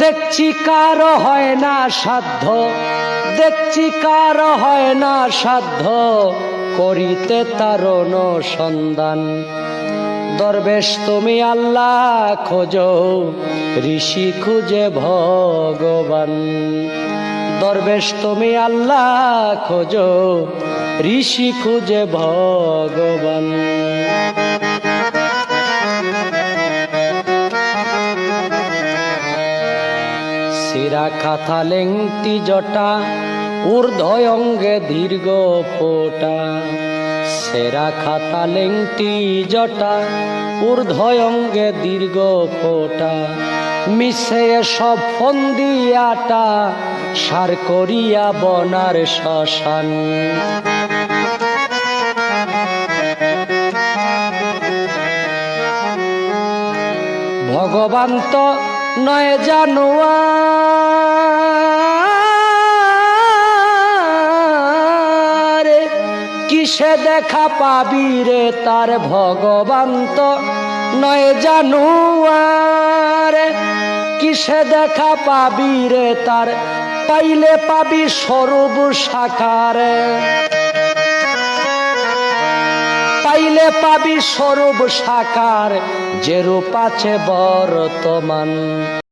দেখছি কারো হয় না সাধ্য, দেখছি কারো হয় না সাধ্য করিতে তারণ সন্ধান। দরবেশ তুমি আল্লাহ খোঁজো, ঋষি খুঁজে ভগবান। দরবেশ তুমি আল্লাহ খোঁজো, ঋষি খুঁজে ভগবান। শিরা খাথা লেংটি জটা, ঊর্ধ্ব অঙ্গে দীর্ঘ ফোঁটা। সেরা খাতা লেংটি জটা, ঊর্ধ্ব অঙ্গে দীর্ঘ ফোঁটা। মিশে সব ফন্দিয়াটা, সার করিয়া বনার শ্মশান। ভগবান তো নয় জানোয়ার, কিসে দেখা পাবি রে তার। ভগবান তো নয় জানোয়ার, কিসে দেখা পাবি রে তার। পাইলে পাবি স্বরূপ সাকার, পাইলে পাবি স্বরূপ সাকার, যে রূপ আছে বর্তমান।